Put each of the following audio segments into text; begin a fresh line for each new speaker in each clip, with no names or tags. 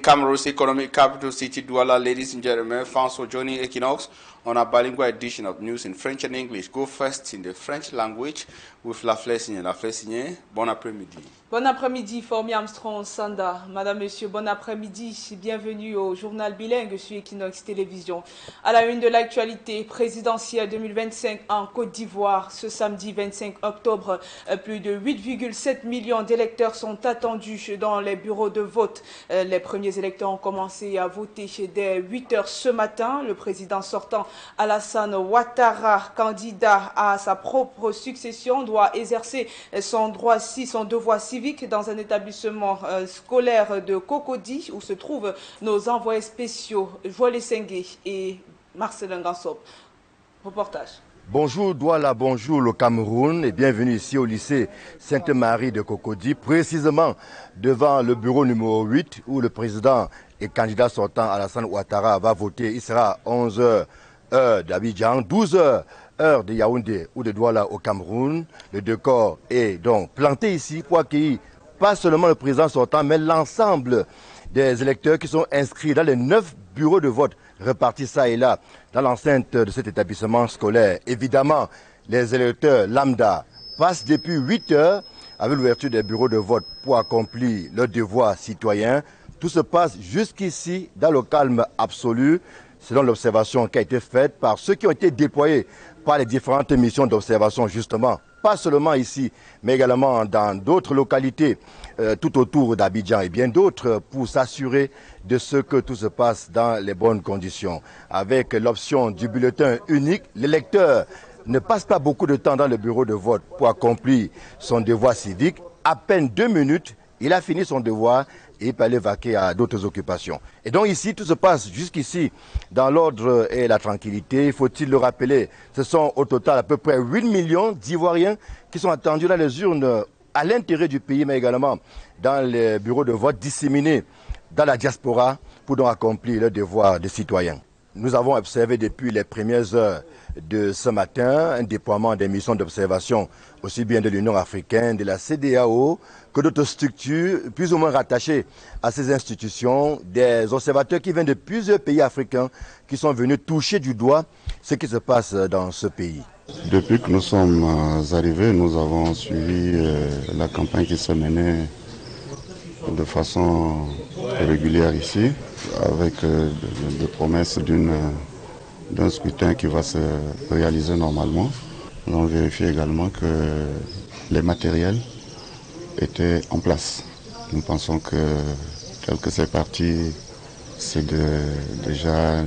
Cameroon's economic capital city, Douala. Ladies and gentlemen, thanks for joining Équinoxe on a bilingual edition of news in French and English. Go first in the French language with La Flessigne. La Flessigne, bon après-midi.
Bon après-midi, Formi Armstrong Sanda. Madame, Monsieur, bon après-midi. Bienvenue au journal bilingue sur Équinoxe Télévision. À la une de l'actualité présidentielle 2025 en Côte d'Ivoire, ce samedi 25 octobre, plus de 8,7 millions d'électeurs sont attendus dans les bureaux de vote. Les premiers électeurs ont commencé à voter dès 8 h ce matin. Le président sortant, Alassane Ouattara, candidat à sa propre succession, doit exercer son devoir civique dans un établissement scolaire de Cocody où se trouvent nos envoyés spéciaux Jouées et Marcelin Gansop. Reportage.
Bonjour Douala, bonjour le Cameroun et bienvenue ici au lycée Sainte-Marie de Cocody, précisément devant le bureau numéro 8 où le président et candidat sortant Alassane Ouattara va voter. Il sera 11 h heure d'Abidjan, 12 h heure de Yaoundé ou de Douala au Cameroun. Le décor est donc planté ici pour accueillir pas seulement le président sortant, mais l'ensemble des électeurs qui sont inscrits dans les 9 bureaux de vote répartis ça et là dans l'enceinte de cet établissement scolaire. Évidemment, les électeurs lambda passent depuis 8 h avec l'ouverture des bureaux de vote pour accomplir leur devoir citoyen. Tout se passe jusqu'ici dans le calme absolu, selon l'observation qui a été faite par ceux qui ont été déployés par les différentes missions d'observation, justement, pas seulement ici, mais également dans d'autres localités tout autour d'Abidjan et bien d'autres pour s'assurer de ce que tout se passe dans les bonnes conditions. Avec l'option du bulletin unique, l'électeur ne passe pas beaucoup de temps dans le bureau de vote pour accomplir son devoir civique. À peine 2 minutes, il a fini son devoir et il peut aller vaquer à d'autres occupations. Et donc ici, tout se passe jusqu'ici dans l'ordre et la tranquillité. Faut-il le rappeler, ce sont au total à peu près 8 millions d'Ivoiriens qui sont attendus dans les urnes à l'intérieur du pays, mais également dans les bureaux de vote disséminés dans la diaspora pour donc accomplir leur devoir de citoyen. Nous avons observé depuis les premières heures de ce matin un déploiement des missions d'observation aussi bien de l'Union africaine, de la CEDEAO que d'autres structures plus ou moins rattachées à ces institutions, des observateurs qui viennent de plusieurs pays africains qui sont venus toucher du doigt ce qui se passe dans ce pays.
Depuis que nous sommes arrivés, nous avons suivi la campagne qui se menait de façon régulière ici, avec des promesses d'un scrutin qui va se réaliser normalement. Nous avons vérifié également que les matériels étaient en place. Nous pensons que tel que c'est parti, c'est déjà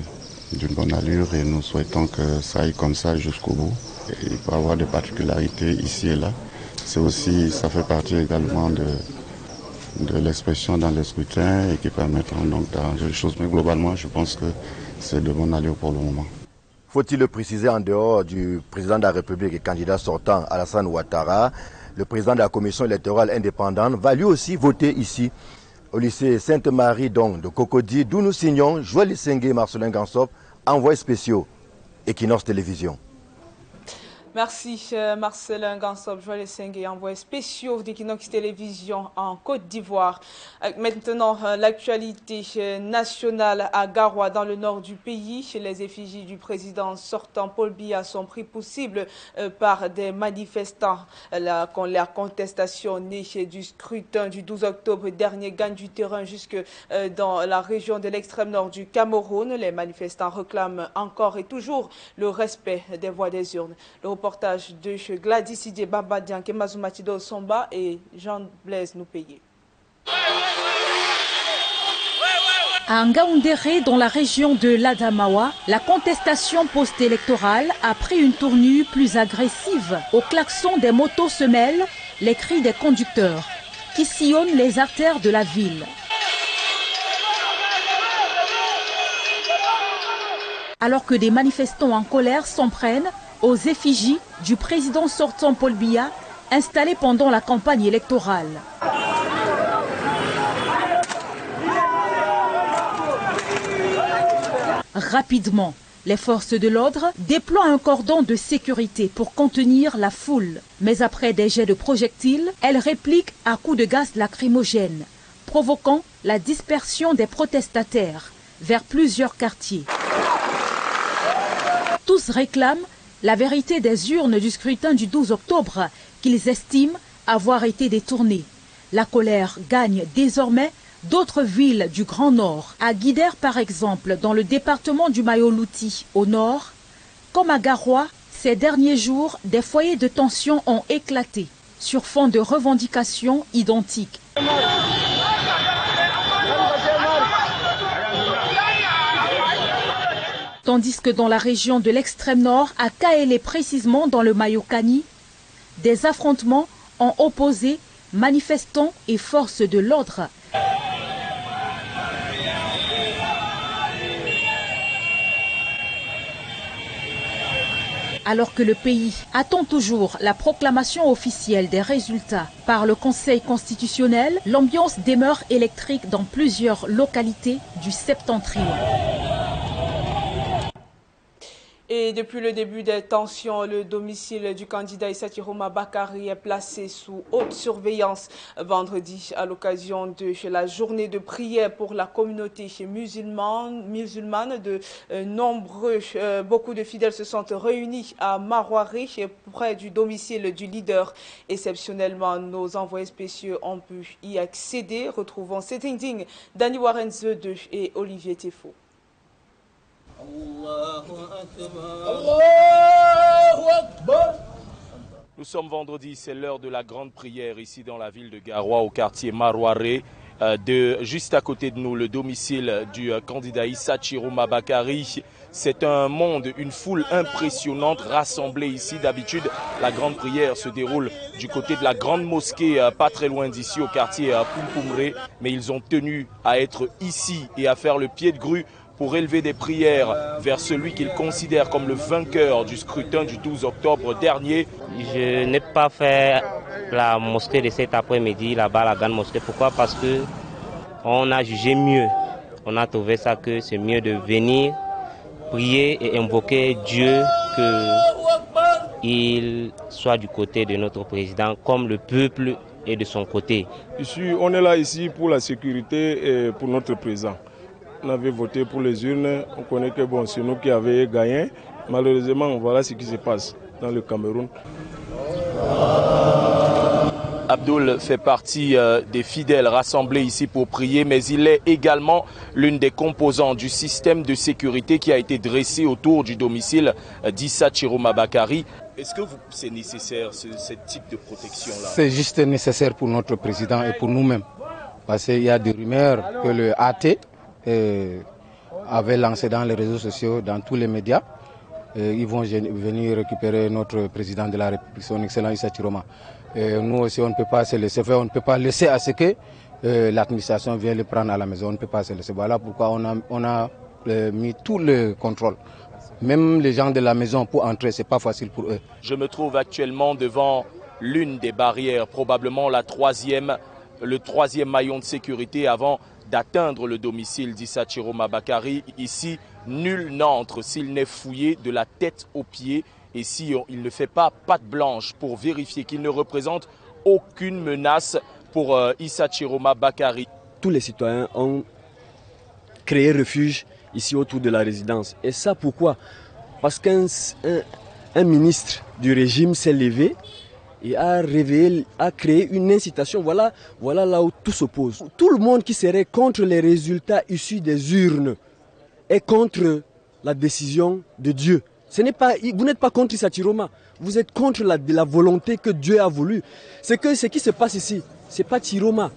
d'une bonne allure et nous souhaitons que ça aille comme ça jusqu'au bout. Et il peut y avoir des particularités ici et là. Ça fait partie également de l'expression dans les scrutins et qui permettront donc d'arranger les choses. Mais globalement, je pense que c'est de bonne allure pour le moment.
Faut-il le préciser, en dehors du président de la République et candidat sortant Alassane Ouattara, le président de la commission électorale indépendante va lui aussi voter ici au lycée Sainte-Marie de Cocody, d'où nous signons Jouées et Marcelin Gansop, envoyés spéciaux Équinoxe Télévision.
Merci Marcelin Gansop, Jouées et envoyés spéciaux d'Équinoxe Télévision en Côte d'Ivoire. Maintenant, l'actualité nationale à Garoua, dans le nord du pays. Les effigies du président sortant Paul Biya sont pris possibles par des manifestants. La contestation née du scrutin du 12 octobre dernier gagne du terrain jusque dans la région de l'extrême nord du Cameroun. Les manifestants réclament encore et toujours le respect des voix des urnes. Le reportage de Gladys Idé Babadian, Kemazumatido Somba et Jean-Blaise Noupayé.
À Ngaoundéré, dans la région de l'Adamawa, la contestation post-électorale a pris une tournure plus agressive. Au klaxon des motos se mêlent les cris des conducteurs qui sillonnent les artères de la ville. Alors que des manifestants en colère s'en prennent aux effigies du président sortant Paul Biya, installé pendant la campagne électorale. Rapidement, les forces de l'ordre déploient un cordon de sécurité pour contenir la foule. Mais après des jets de projectiles, elles répliquent à coups de gaz lacrymogène. provoquant la dispersion des protestataires vers plusieurs quartiers. Tous réclament la vérité des urnes du scrutin du 12 octobre qu'ils estiment avoir été détournées. La colère gagne désormais d'autres villes du Grand Nord. À Guider, par exemple, dans le département du Mayo-Louti, au nord, comme à Garoua, ces derniers jours, des foyers de tension ont éclaté sur fond de revendications identiques. Tandis que dans la région de l'extrême nord, à Kaélé précisément dans le Mayokani, des affrontements ont opposé manifestants et forces de l'ordre. Alors que le pays attend toujours la proclamation officielle des résultats par le Conseil constitutionnel, l'ambiance demeure électrique dans plusieurs localités du septentrion.
Et depuis le début des tensions, le domicile du candidat Issa Chiroma Bakary est placé sous haute surveillance vendredi à l'occasion de la journée de prière pour la communauté musulmane. Beaucoup de fidèles se sont réunis à Maroiré, près du domicile du leader. Exceptionnellement, nos envoyés spéciaux ont pu y accéder. Retrouvons Setting, Dani Warenze 2 et Olivier Tefo.
Nous sommes vendredi, c'est l'heure de la grande prière ici dans la ville de Garoua, au quartier Maroiré. Juste à côté de nous, le domicile du candidat Issa Chiroma Bakary. C'est un monde, une foule impressionnante rassemblée ici. D'habitude, la grande prière se déroule du côté de la grande mosquée, pas très loin d'ici, au quartier Pumpumré. Mais ils ont tenu à être ici et à faire le pied de grue pour élever des prières vers celui qu'ils considèrent comme le vainqueur du scrutin du 12 octobre dernier.
Je n'ai pas fait la mosquée de cet après-midi, là-bas, la grande mosquée. Pourquoi? Parce que on a jugé mieux. On a trouvé ça que c'est mieux de venir prier et invoquer Dieu, qu'il soit du côté de notre président, comme le peuple est de son côté.
On est là ici pour la sécurité et pour notre président. On avait voté pour les urnes, on connaît que bon, c'est nous qui avions gagné. Malheureusement, voilà ce qui se passe dans le Cameroun.
Abdoul fait partie des fidèles rassemblés ici pour prier, mais il est également l'une des composantes du système de sécurité qui a été dressé autour du domicile d'Issa Chiroma Bakary. Est-ce que c'est nécessaire, ce type de protection-là?
C'est juste nécessaire pour notre président et pour nous-mêmes. Parce qu'il y a des rumeurs que le AT avait lancé dans les réseaux sociaux, dans tous les médias. Ils vont venir récupérer notre président de la République, son excellent Issa Chiroma. Nous aussi, on ne peut pas se laisser faire, on ne peut pas laisser à ce que l'administration vienne le prendre à la maison. On ne peut pas se laisser. Voilà pourquoi on a mis tout le contrôle. Même les gens de la maison, pour entrer, ce n'est pas facile pour eux.
Je me trouve actuellement devant l'une des barrières, probablement le troisième maillon de sécurité avant d'atteindre le domicile d'Issa Chiroma Bakary. Ici, nul n'entre s'il n'est fouillé de la tête aux pieds et si il ne fait pas patte blanche pour vérifier qu'il ne représente aucune menace pour Issa Chiroma Bakary.
Tous les citoyens ont créé refuge ici autour de la résidence. Et ça pourquoi? Parce qu'un ministre du régime s'est levé et a créé une incitation. Voilà là où tout s'oppose. Tout le monde qui serait contre les résultats issus des urnes est contre la décision de Dieu. Vous n'êtes pas contre Issa Chiroma, vous êtes contre la volonté que Dieu a voulu. C'est que ce qui se passe ici, ce n'est pas Chiroma.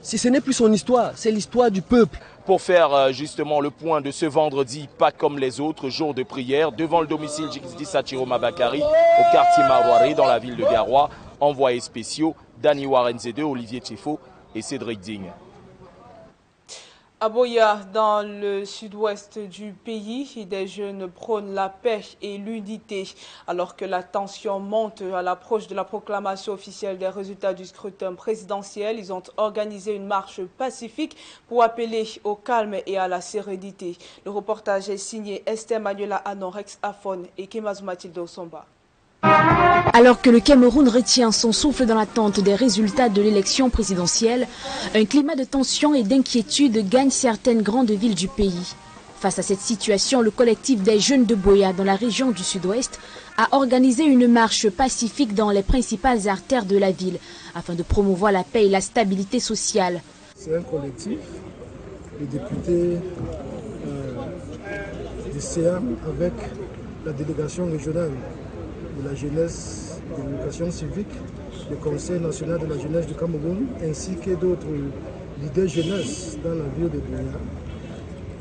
Ce n'est plus son histoire, c'est l'histoire du peuple.
Pour faire justement le point de ce vendredi, pas comme les autres jours de prière, devant le domicile d'Issa Chiroma Bakary, au quartier Maroiré, dans la ville de Garoua, envoyés spéciaux, Dani Warenze 2, Olivier Tefo et Cédric Digne.
À Boya, dans le sud-ouest du pays, des jeunes prônent la paix et l'unité. Alors que la tension monte à l'approche de la proclamation officielle des résultats du scrutin présidentiel, ils ont organisé une marche pacifique pour appeler au calme et à la sérénité. Le reportage est signé Esther Manuela Anorex Afon et Kemazou Mathilde Osomba.
Alors que le Cameroun retient son souffle dans l'attente des résultats de l'élection présidentielle, un climat de tension et d'inquiétude gagne certaines grandes villes du pays. Face à cette situation, le collectif des jeunes de Boya dans la région du sud-ouest a organisé une marche pacifique dans les principales artères de la ville afin de promouvoir la paix et la stabilité sociale.
C'est un collectif, les députés du CA avec la délégation régionale de la jeunesse, de l'éducation civique, le Conseil national de la jeunesse du Cameroun ainsi que d'autres leaders jeunesse dans la ville de Boya.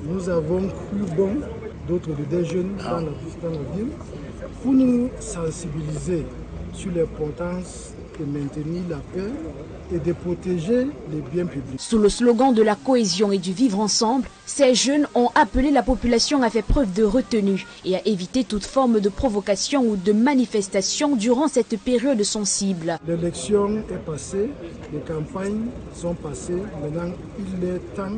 Nous avons cru bon, d'autres leaders jeunes dans la ville, pour nous sensibiliser sur l'importance de maintenir la paix et de protéger les biens publics.
Sous le slogan de la cohésion et du vivre ensemble, ces jeunes ont appelé la population à faire preuve de retenue et à éviter toute forme de provocation ou de manifestation durant cette période sensible.
L'élection est passée, les campagnes sont passées, maintenant il est temps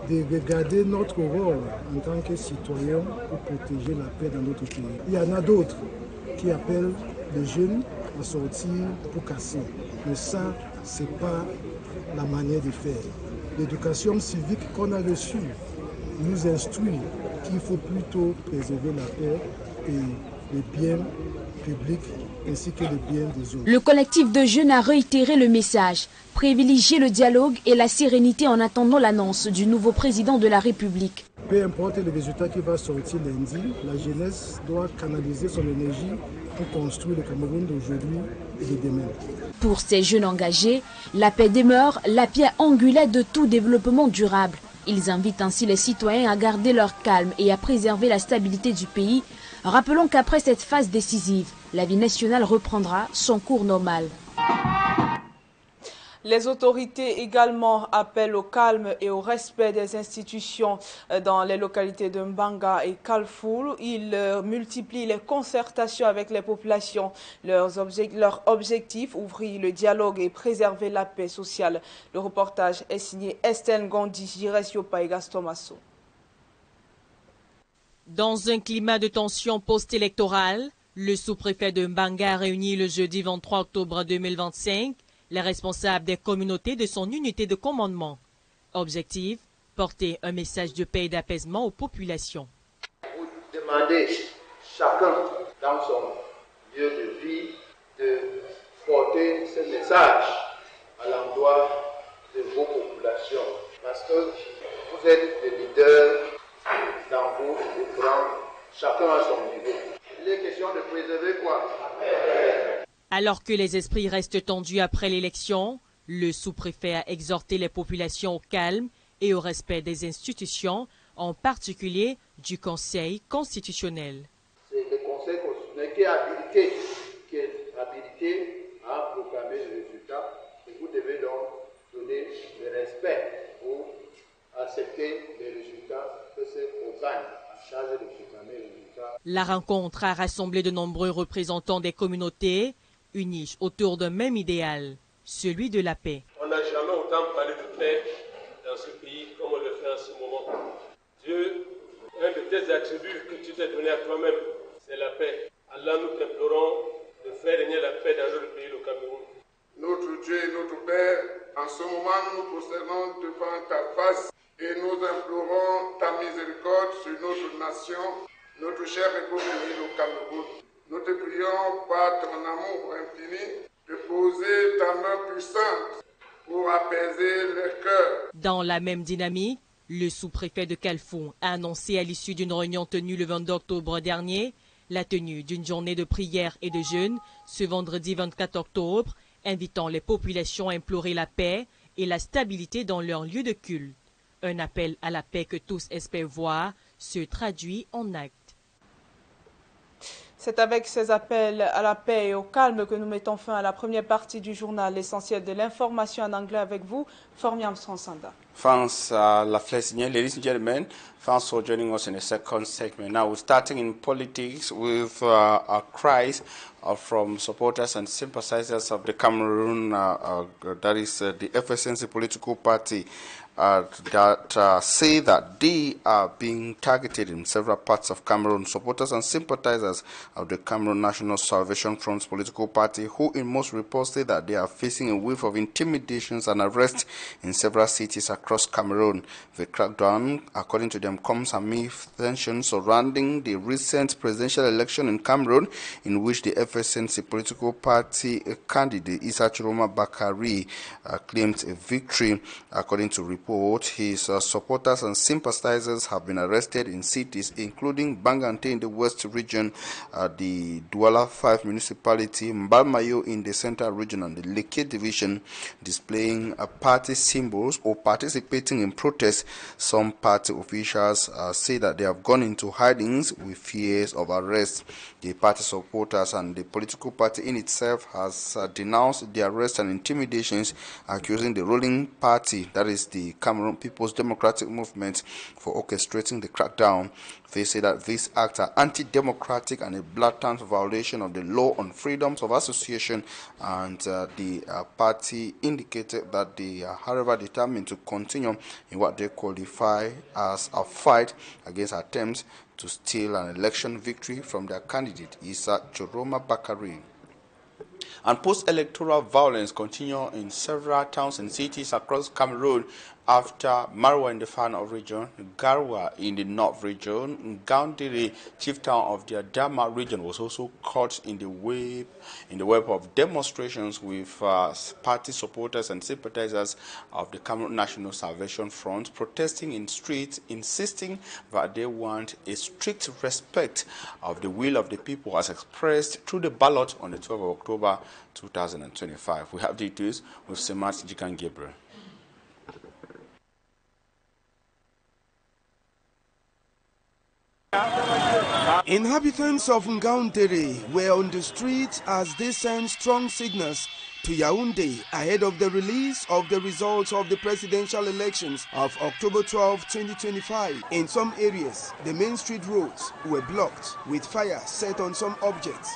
de regarder notre rôle en tant que citoyens pour protéger la paix dans notre pays. Il y en a d'autres qui appellent les jeunes à sortir pour casser. Mais ça, ce n'est pas la manière de faire. L'éducation civique qu'on a reçue nous instruit qu'il faut plutôt préserver la paix et les biens publics ainsi que les biens des autres.
Le collectif de jeunes a réitéré le message, privilégier le dialogue et la sérénité en attendant l'annonce du nouveau président de la République.
Peu importe le résultat qui va sortir lundi, la jeunesse doit canaliser son énergie pour construire le Cameroun d'aujourd'hui et de demain.
Pour ces jeunes engagés, la paix demeure la pierre angulaire de tout développement durable. Ils invitent ainsi les citoyens à garder leur calme et à préserver la stabilité du pays. Rappelons qu'après cette phase décisive, la vie nationale reprendra son cours normal.
Les autorités également appellent au calme et au respect des institutions dans les localités de Mbanga et Kalfoul. Ils multiplient les concertations avec les populations. Leur objectif, ouvrir le dialogue et préserver la paix sociale. Le reportage est signé Estelle Gondi, Jiresiopa et Gaston Masso.
Dans un climat de tension post-électorale, le sous-préfet de Mbanga a réuni le jeudi 23 octobre 2025 les responsables des communautés de son unité de commandement. Objectif, porter un message de paix et d'apaisement aux populations.
Vous demandez chacun dans son lieu de vie de porter ce message à l'endroit de vos populations. Parce que vous êtes des leaders dans vos différents, chacun à son niveau. Il est question de préserver quoi?
Alors que les esprits restent tendus après l'élection, le sous-préfet a exhorté les populations au calme et au respect des institutions, en particulier du Conseil constitutionnel.
C'est le Conseil constitutionnel qui est habilité à proclamer le résultat et vous devez donc donner le respect pour accepter les résultats que c'est organe en charge de proclamer les résultats.
La rencontre a rassemblé de nombreux représentants des communautés unis autour d'un même idéal, celui de la paix.
On n'a jamais autant parlé de paix dans ce pays comme on le fait en ce moment. Dieu, un de tes attributs que tu t'es donné à toi-même, c'est la paix. Allah, nous t'implorons de faire régner la paix dans notre pays, le Cameroun.
Notre Dieu et notre Père, en ce moment, nous procédons devant ta face et nous implorons ta miséricorde sur notre nation, notre chère République, le Cameroun. Nous te prions par ton amour infini de poser ta main puissante pour apaiser les cœurs.
Dans la même dynamique, le sous-préfet de Kalfoun a annoncé à l'issue d'une réunion tenue le 22 octobre dernier la tenue d'une journée de prière et de jeûne ce vendredi 24 octobre, invitant les populations à implorer la paix et la stabilité dans leur lieu de culte. Un appel à la paix que tous espèrent voir se traduit en actes.
C'est avec ces appels à la paix et au calme que nous mettons fin à la première partie du journal, l'essentiel de l'information en anglais avec vous, Formiam Sonsanda.
Thanks, ladies and gentlemen. Thanks for joining us in the second segment. Now, we're starting in politics with cries from supporters and sympathizers of the Cameroon, that is the FSNC political party. that say that they are being targeted in several parts of Cameroon. Supporters and sympathizers of the Cameroon National Salvation Front's political party, who in most reports say that they are facing a wave of intimidations and arrests in several cities across Cameroon. The crackdown, according to them, comes amid tensions surrounding the recent presidential election in Cameroon, in which the FSNC political party candidate Issa Chiroma Bakari claimed a victory. According to reports, his supporters and sympathizers have been arrested in cities including Bangante in the West region, the Douala 5 municipality, Mbalmayo in the Central region, and the Leke division, displaying party symbols or participating in protests. Some party officials say that they have gone into hidings with fears of arrest. The party supporters and the political party in itself has denounced the arrest and intimidations, accusing the ruling party, that is the Cameroon People's Democratic Movement, for orchestrating the crackdown. They say that these acts are anti-democratic and a blatant violation of the law on freedoms of association, and the party indicated that they are, however, determined to continue in what they qualify as a fight against attempts to steal an election victory from their candidate, Issa Chiroma Bakari. And post-electoral violence continue in several towns and cities across Cameroon after Marwa in the far north region, Garwa in the north region, Gaundiri, chief town of the Adama region, was also caught in the web of demonstrations with party supporters and sympathizers of the Cameroon National Salvation Front protesting in streets, insisting that they want a strict respect of the will of the people as expressed through the ballot on the 12th of October 2025. We have details with Semat Jikan Gabriel.
Inhabitants of Ngaundere were on the streets as they sent strong signals to Yaoundé ahead of the release of the results of the presidential elections of October 12, 2025. In some areas, the main street roads were blocked with fire set on some objects.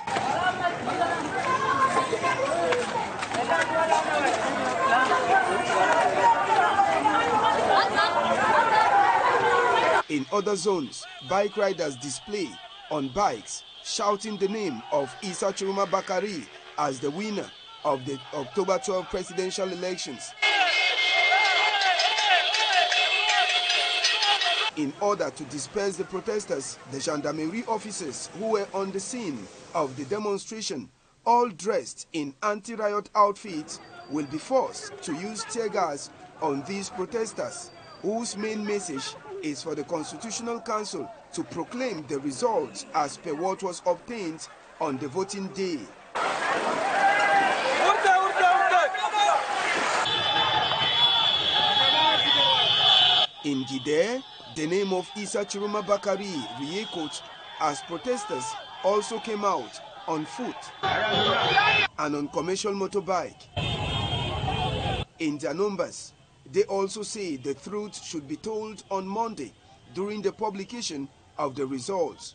In other zones, bike riders display on bikes, shouting the name of Issa Chiroma Bakari as the winner of the October 12 presidential elections. In order to disperse the protesters, the gendarmerie officers who were on the scene of the demonstration, all dressed in anti-riot outfits, will be forced to use tear gas on these protesters, whose main message is for the Constitutional Council to proclaim the results as per what was obtained on the voting day. In Gide, the name of Issa Chiroma Bakari re-echoed as protesters also came out on foot and on commercial motorbike. In their numbers, they also say the truth should be told on Monday during the publication of the results.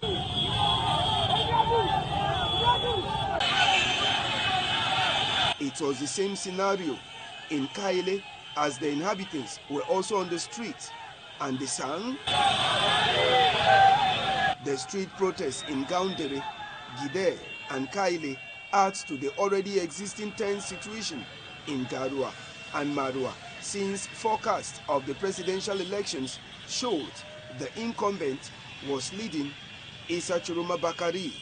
It was the same scenario in Kaile as the inhabitants were also on the streets and they sang. The street protests in Gaundere, Gide and Kaile adds to the already existing tense situation in Garua and Marwa, since forecast of the presidential elections showed the incumbent was leading Issa Chiroma Bakari.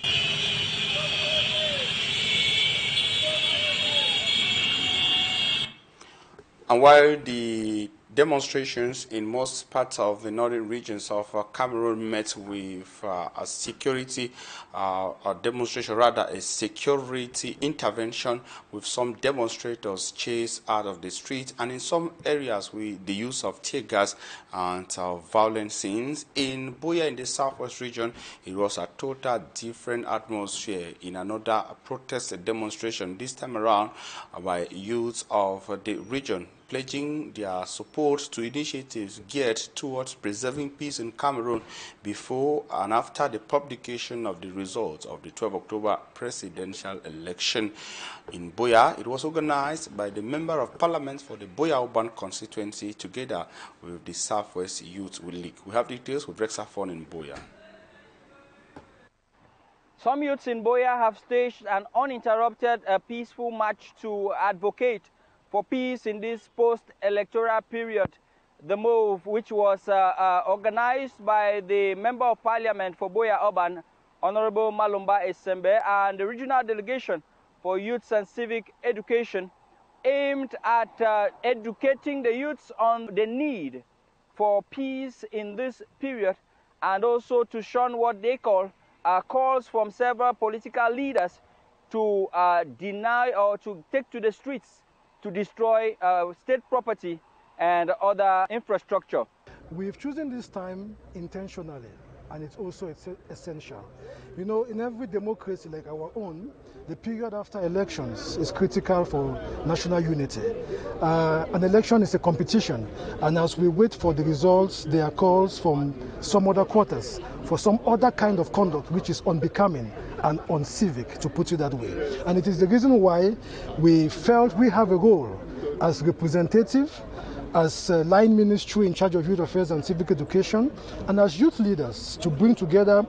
And while the demonstrations in most parts of the northern regions of Cameroon met with a security intervention, with some demonstrators chased out of the street, and in some areas with the use of tear gas and violent scenes. In Buea in the southwest region, it was a total different atmosphere in another protest demonstration, this time around by youths of the region, pledging their support to initiatives geared towards preserving peace in Cameroon before and after the publication of the results of the 12 October presidential election. In Boya, it was organized by the Member of Parliament for the Boya-Urban constituency together with the Southwest Youth League. We have details with Rexafon in Boya.
Some youths in Boya have staged an uninterrupted peaceful march to advocate for peace in this post-electoral period. The move, which was organized by the Member of Parliament for Boya Urban, Honorable Malumba Esembe, and the regional delegation for youths and civic education, aimed at educating the youths on the need for peace in this period, and also to shun what they call calls from several political leaders to deny or to take to the streets to destroy state property and other infrastructure.
We've chosen this time intentionally, and it's also essential. You know, in every democracy like our own, the period after elections is critical for national unity. An election is a competition, and as we wait for the results, there are calls from some other quarters for some other kind of conduct which is unbecoming and uncivic, to put it that way. And it is the reason why we felt we have a role as representative, as line ministry in charge of youth affairs and civic education, and as youth leaders to bring together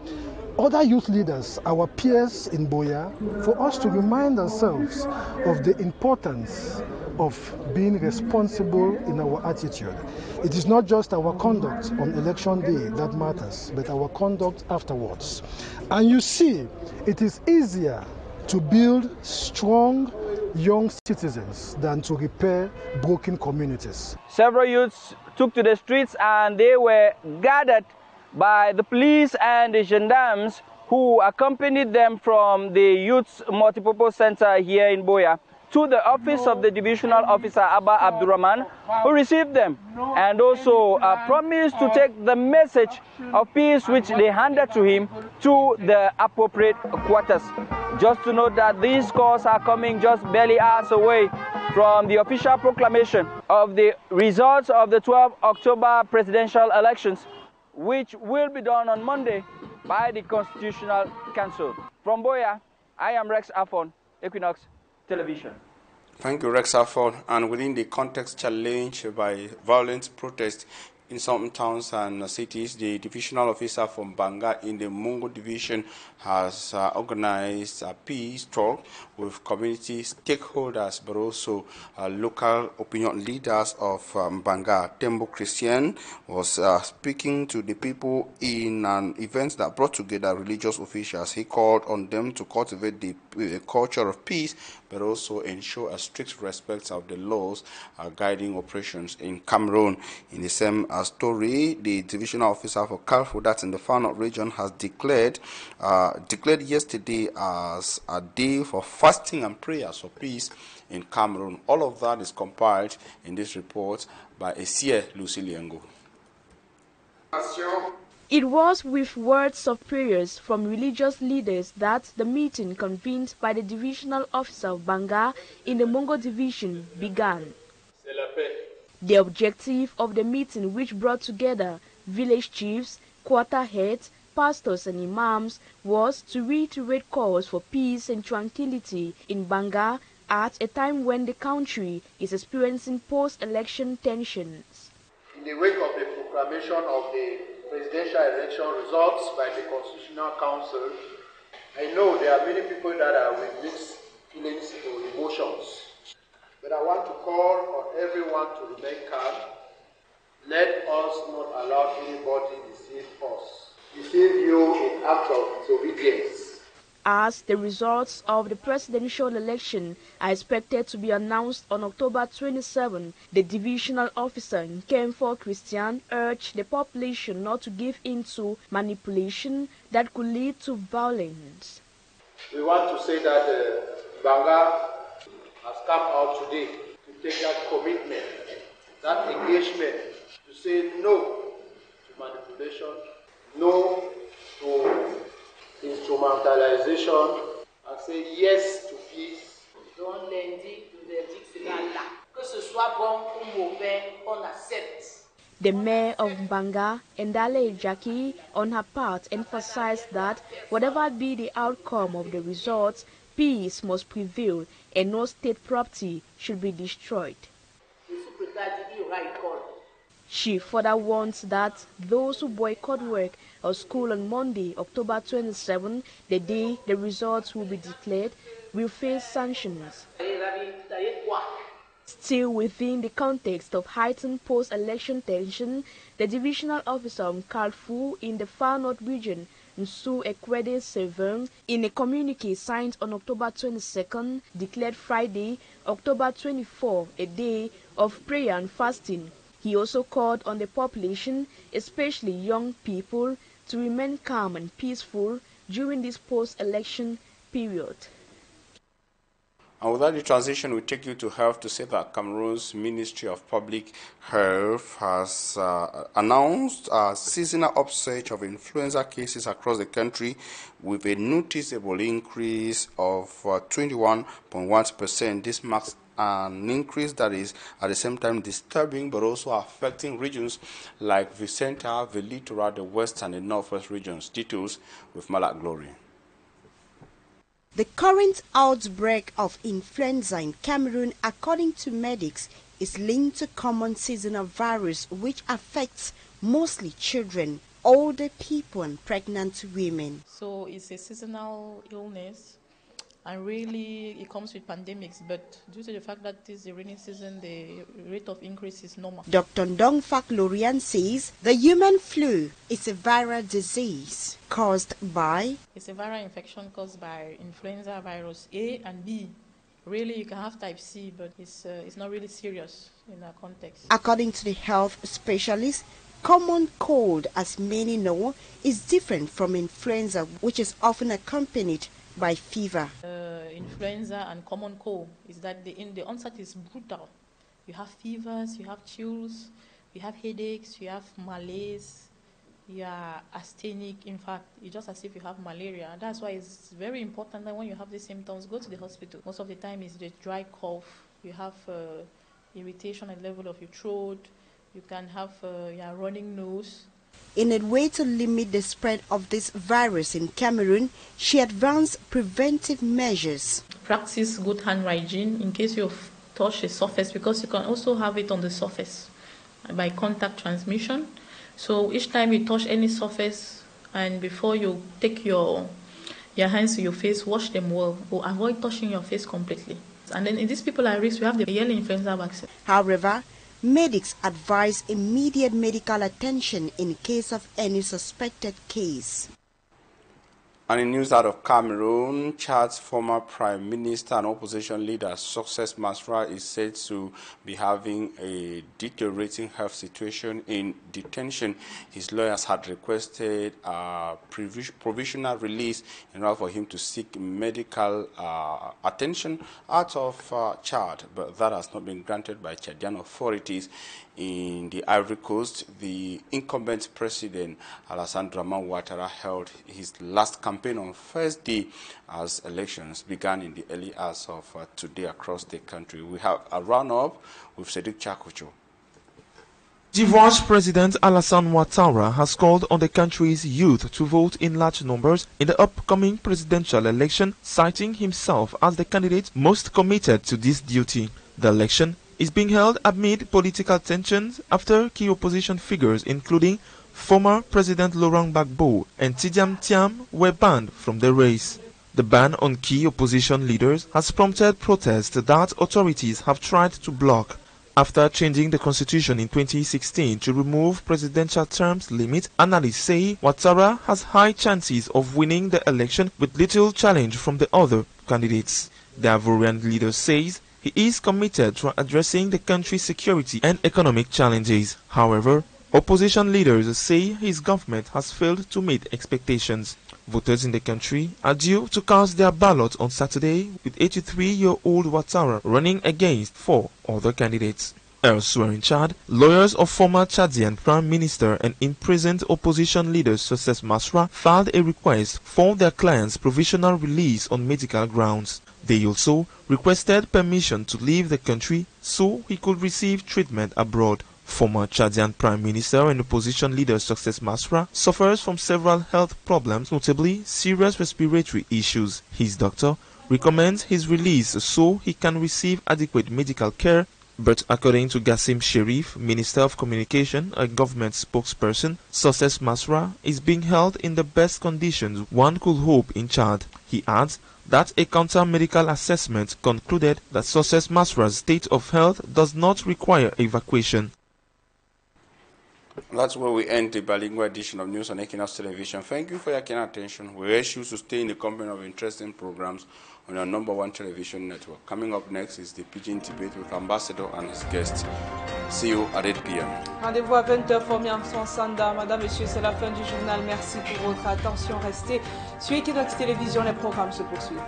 other youth leaders, our peers in Boya, for us to remind ourselves of the importance of being responsible in our attitude. It is not just our conduct on election day that matters, but our conduct afterwards. And you see, it is easier to build strong young citizens than to repair broken communities.
Several youths took to the streets and they were gathered by the police and the gendarmes who accompanied them from the Youth Multipurpose Center here in Boya to the office of the divisional officer Abba Abdurrahman, who received them and also promised to take the message of peace which they handed to him to the appropriate quarters. Just to note that these calls are coming just barely hours away from the official proclamation of the results of the 12 October presidential elections, which will be done on Monday by the Constitutional Council. From Boya, I am Rex Afon, Equinoxe Television.
Thank you, Rex Afon. And within the context challenged by violent protests in some towns and cities, the divisional officer from Banga in the Mungo division has organized a peace talk with community stakeholders, but also local opinion leaders of Banga. Tembo Christian was speaking to the people in an event that brought together religious officials. He called on them to cultivate the culture of peace, but also ensure a strict respect of the laws guiding operations in Cameroon. In the same story, the divisional officer for Carrefour, that's in the Far North region, has declared yesterday as a day for fasting and prayers for peace in Cameroon. All of that is compiled in this report by Esie Luciliengo.
It was with words of prayers from religious leaders that the meeting convened by the divisional officer of Banga in the Mungo division began. The objective of the meeting, which brought together village chiefs, quarter heads, pastors and imams, was to reiterate calls for peace and tranquility in Banga at a time when the country is experiencing post-election tensions.
In the wake of the proclamation of the presidential election results by the Constitutional Council, I know there are many people that are with mixed feelings or emotions. But I want to call on everyone to remain calm. Let us not allow anybody deceive you in act of disobedience.
As the results of the presidential election are expected to be announced on October 27, the divisional officer in Tembo Christian urged the population not to give in to manipulation that could lead to violence.
We want to say that Banga has come out today to take that commitment, that engagement, to say no to manipulation, no to instrumentalization, and say yes to peace.
Dont lundi du verdict sera là. Que ce soit bon ou mauvais, on accepte.
The mayor of Banga, Ndale Jackie, on her part emphasized that whatever be the outcome of the results, peace must prevail and no state property should be destroyed. She further warns that those who boycott work or school on Monday, October 27, the day the results will be declared, will face sanctions. Still within the context of heightened post-election tension, the divisional officer of Carrefour in the Far North region, Nous, détenons, in a communique signed on October 22nd, declared Friday, October 24, a day of prayer and fasting. He also called on the population, especially young people, to remain calm and peaceful during this post-election period.
And without the transition, we take you to health to say that Cameroon's Ministry of Public Health has announced a seasonal upsurge of influenza cases across the country with a noticeable increase of 21.1%. This marks an increase that is at the same time disturbing but also affecting regions like Vicenta, the Littoral, the West and the Northwest regions. Details with Malak Glory.
The current outbreak of influenza in Cameroon, according to medics, is linked to common seasonal virus which affects mostly children, older people and pregnant women.
So it's a seasonal illness, and really it comes with pandemics, but due to the fact that this is the rainy season, the rate of increase is normal.
Dr. Ndongfak Lorian says the human flu is a viral disease caused by...
It's a viral infection caused by influenza virus A and B. Really, you can have type C, but it's not really serious in that context.
According to the health specialist, common cold, as many know, is different from influenza, which is often accompanied by fever.
Influenza and common cold is that the onset is brutal. You have fevers, you have chills, you have headaches, you have malaise, you are asthenic. In fact, it's just as if you have malaria. That's why it's very important that when you have these symptoms, go to the hospital. Most of the time it's the dry cough, you have irritation at the level of your throat, you can have running nose.
In a way to limit the spread of this virus in Cameroon, she advanced preventive measures.
Practice good hand hygiene in case you've touched a surface, because you can also have it on the surface by contact transmission. So each time you touch any surface and before you take your hands to your face, wash them well or avoid touching your face completely. And then in these people at risk, we have the yellow influenza vaccine.
However, medics advise immediate medical attention in case of any suspected case.
And in news out of Cameroon, Chad's former Prime Minister and opposition leader, Success Masra, is said to be having a deteriorating health situation in detention. His lawyers had requested a provisional release in order for him to seek medical attention out of Chad, but that has not been granted by Chadian authorities. In the Ivory Coast, the incumbent president, Alassane Dramane Ouattara, held his last campaign on Thursday as elections began in the early hours of today across the country. We have a run-up with Sedik Chakucho.
D'Ivoire's President Alassane Ouattara has called on the country's youth to vote in large numbers in the upcoming presidential election, citing himself as the candidate most committed to this duty. The election is being held amid political tensions after key opposition figures including former President Laurent Gbagbo and Tidiane Thiam were banned from the race. The ban on key opposition leaders has prompted protests that authorities have tried to block. After changing the constitution in 2016 to remove presidential terms limit, analysts say Ouattara has high chances of winning the election with little challenge from the other candidates. The Ivorian leader says he is committed to addressing the country's security and economic challenges. However, opposition leaders say his government has failed to meet expectations. Voters in the country are due to cast their ballot on Saturday, with 83-year-old Ouattara running against 4 other candidates. Elsewhere in Chad, lawyers of former Chadian Prime Minister and imprisoned opposition leader Success Masra filed a request for their client's provisional release on medical grounds. They also requested permission to leave the country so he could receive treatment abroad. Former Chadian Prime Minister and opposition leader Success Masra suffers from several health problems, notably serious respiratory issues. His doctor recommends his release so he can receive adequate medical care, but according to Gassim Sherif, Minister of Communication, a government spokesperson, Success Masra is being held in the best conditions one could hope in Chad. He adds that a counter-medical assessment concluded that Success Masra's state of health does not require evacuation.
That's where we end the bilingual edition of News on Équinoxe Television. Thank you for your kind attention. We urge you to stay in the company of interesting programs on your #1 television network. Coming up next is the Pidgin debate with Ambassador and his guests. See you at 8 p.m.
Rendez-vous à 20h, Fourmi Armstrong Sanda. Madame, Monsieur, c'est la fin du journal. Merci pour votre attention. Restez sur Équinoxe Télévision. Les programmes se poursuivent.